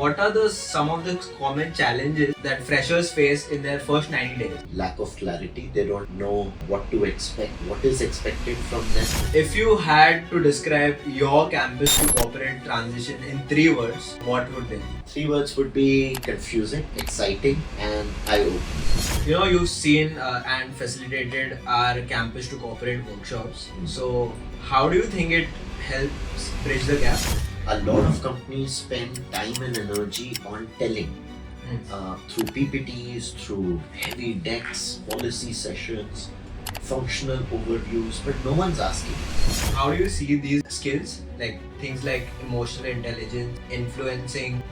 what are some of the common challenges that freshers face in their first 90 days? Lack of clarity. They don't know what to expect, what is expected from them. If you had to describe your campus to corporate transition in 3 words, what would they be? 3 words would be confusing, exciting, and eye-opening. You know, you've seen and facilitated our campus to corporate workshops. So, how do you think it helps bridge the gap? A lot of companies spend time and energy on telling through PPTs, through heavy decks, policy sessions, functional overviews, but no one's asking. How do you see these skills, like things like emotional intelligence, influencing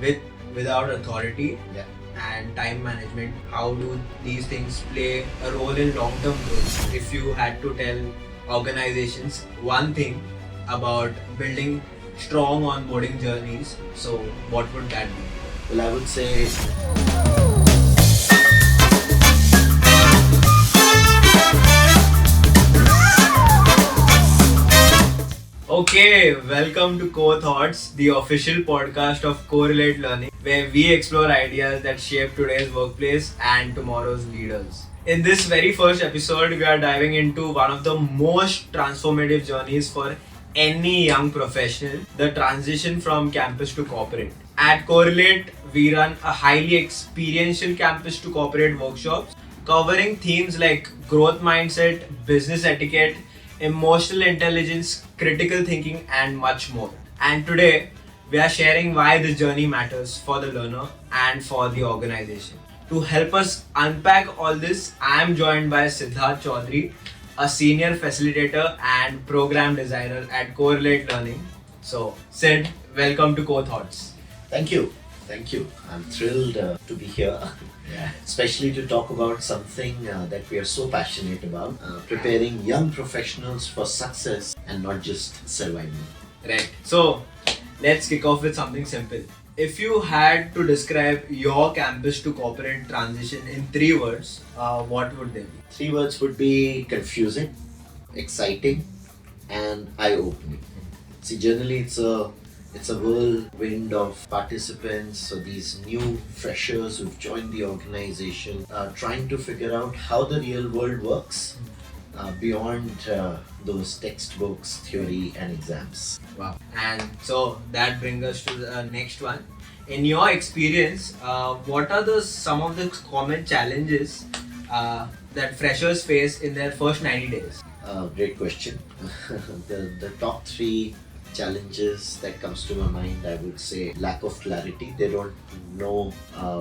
without authority, Yeah. and time management? How do these things play a role in long-term growth? If you had to tell organizations one thing about building strong onboarding journeys, so what would that be? Well, I would say Okay, welcome to Core Thoughts, the official podcast of Correlate Learning, where we explore ideas that shape today's workplace and tomorrow's leaders. In this very first episode, we are diving into one of the most transformative journeys for any young professional, the transition from campus to corporate. At Correlate, we run a highly experiential campus to corporate workshops covering themes like growth mindset, business etiquette, emotional intelligence, critical thinking, and much more. And today, we are sharing why this journey matters for the learner and for the organization. To help us unpack all this, I am joined by Siddharth Chaudhary, a senior facilitator and program designer at Correlate Learning. So, Sid, welcome to Core Thoughts. thank you. Thank you. I'm thrilled to be here. Yeah. Especially to talk about something that we are so passionate about, preparing young professionals for success and not just survival. Right. So, let's kick off with something simple. If you had to describe your campus to corporate transition in 3 words, what would they be? 3 words would be confusing, exciting, and eye-opening. See, generally it's a whirlwind of participants, so these new freshers who've joined the organization, trying to figure out how the real world works beyond those textbooks, theory, and exams. Wow. And so that brings us to the next one. In your experience, what are some of the common challenges that freshers face in their first 90 days? Great question. The top 3 challenges that comes to my mind, I would say lack of clarity. They don't know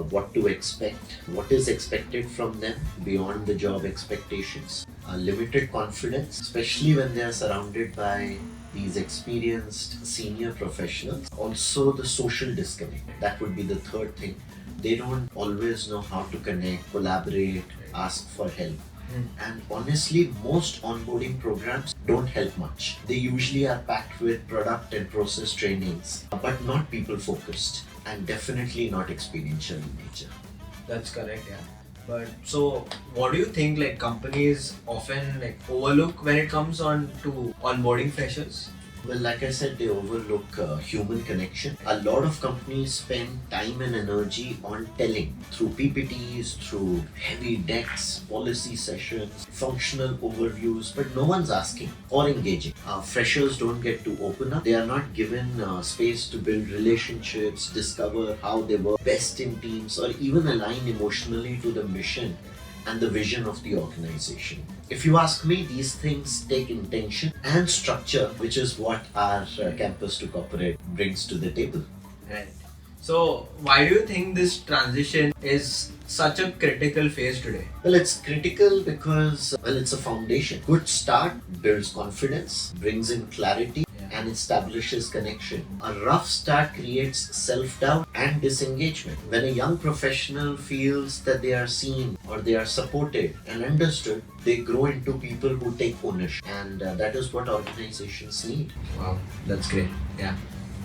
what to expect, what is expected from them beyond the job expectations. Limited confidence, especially when they are surrounded by these experienced senior professionals. Also the social disconnect, that would be the third thing. They don't always know how to connect, collaborate, ask for help. And honestly, most onboarding programs don't help much. They usually are packed with product and process trainings, but not people focused and definitely not experiential in nature. That's correct, yeah. But so, what do you think like companies often like overlook when it comes on to onboarding freshers? Well, like I said, they overlook human connection. A lot of companies spend time and energy on telling through PPTs, through heavy decks, policy sessions, functional overviews, but no one's asking or engaging. Freshers don't get to open up. They are not given space to build relationships, discover how they work best in teams, or even align emotionally to the mission and the vision of the organization. If you ask me, these things take intention and structure, which is what our campus to corporate brings to the table. Right. So, why do you think this transition is such a critical phase today? Well, it's critical because, it's a foundation. Good start builds confidence, brings in clarity, and establishes connection. A rough start creates self-doubt and disengagement. When a young professional feels that they are seen or they are supported and understood, they grow into people who take ownership, and that is what organizations need. Wow, that's great. Yeah,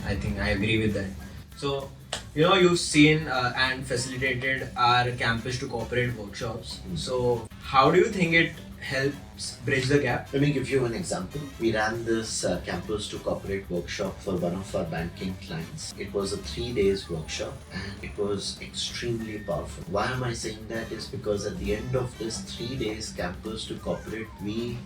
I think I agree with that. So, You've seen and facilitated our campus to corporate workshops. So, how do you think it helps bridge the gap? Let me give you an example. We ran this campus to corporate workshop for one of our banking clients. It was a 3 days workshop and it was extremely powerful. Why am I saying that? Is because at the end of this 3 days campus to corporate, we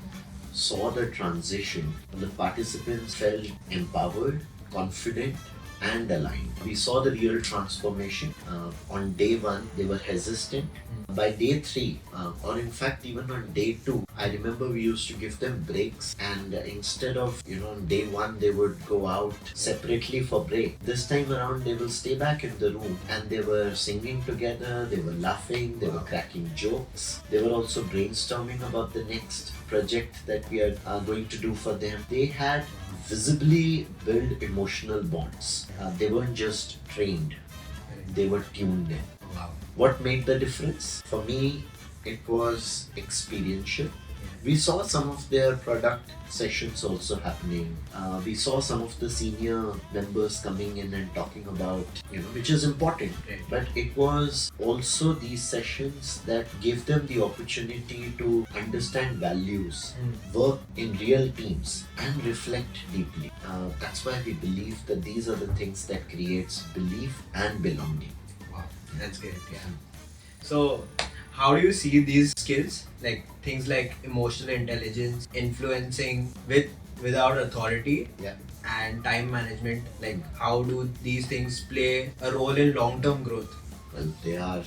saw the transition. The participants felt empowered, confident, and aligned. We saw the real transformation. On day one, they were hesitant. By day three, or in fact, even on day two, I remember we used to give them breaks, and instead of, on day one, they would go out separately for break. This time around, they will stay back in the room and they were singing together, they were laughing, they were cracking jokes, they were also brainstorming about the next project that we are going to do for them. They had visibly built emotional bonds. They weren't just trained, they were tuned in. Wow. What made the difference? For me, it was experiential. We saw some of their product sessions also happening. We saw some of the senior members coming in and talking about, which is important. Right. But it was also these sessions that gave them the opportunity to understand values, work in real teams, and reflect deeply. That's why we believe that these are the things that creates belief and belonging. Wow, that's great. Yeah. So, how do you see these skills, like things like emotional intelligence, influencing without authority, Yeah. and time management? Like, how do these things play a role in long-term growth? Well, they are,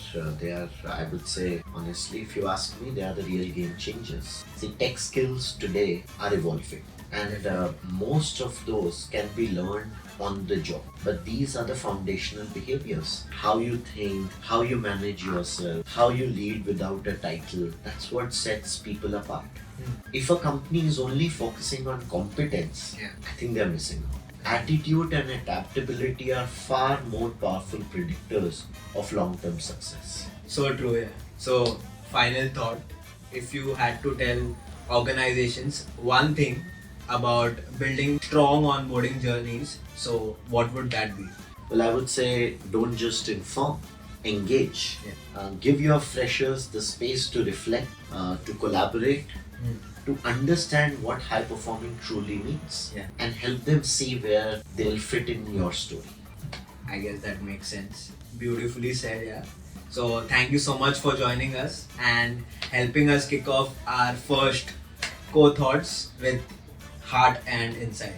I would say, honestly, if you ask me, they are the real game changers. See, tech skills today are evolving, and most of those can be learned on the job. But these are the foundational behaviors. How you think, how you manage yourself, how you lead without a title. That's what sets people apart. If a company is only focusing on competence, Yeah. I think they're missing out. Attitude and adaptability are far more powerful predictors of long-term success. So true, yeah. So, final thought, if you had to tell organizations one thing about building strong onboarding journeys, so what would that be? Well, I would say don't just inform, engage. Yeah. Give your freshers the space to reflect, to collaborate, to understand what high performing truly means, Yeah. and help them see where they'll fit in your story. I guess that makes sense. Beautifully said, yeah. So thank you so much for joining us and helping us kick off our first co-thoughts with heart and insight.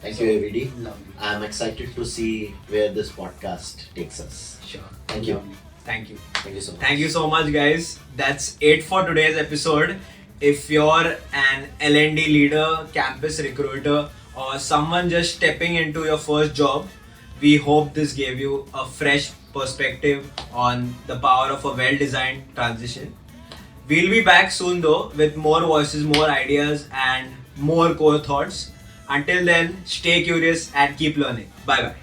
Thank you, AVD. Lovely. I'm excited to see where this podcast takes us. Sure. Thank you. Lovely. Thank you. Thank you so much. Thank you so much, guys. That's it for today's episode. If you're an L&D leader, campus recruiter, or someone just stepping into your first job, we hope this gave you a fresh perspective on the power of a well-designed transition. We'll be back soon though with more voices, more ideas, and more core thoughts. Until then, stay curious and keep learning. Bye bye.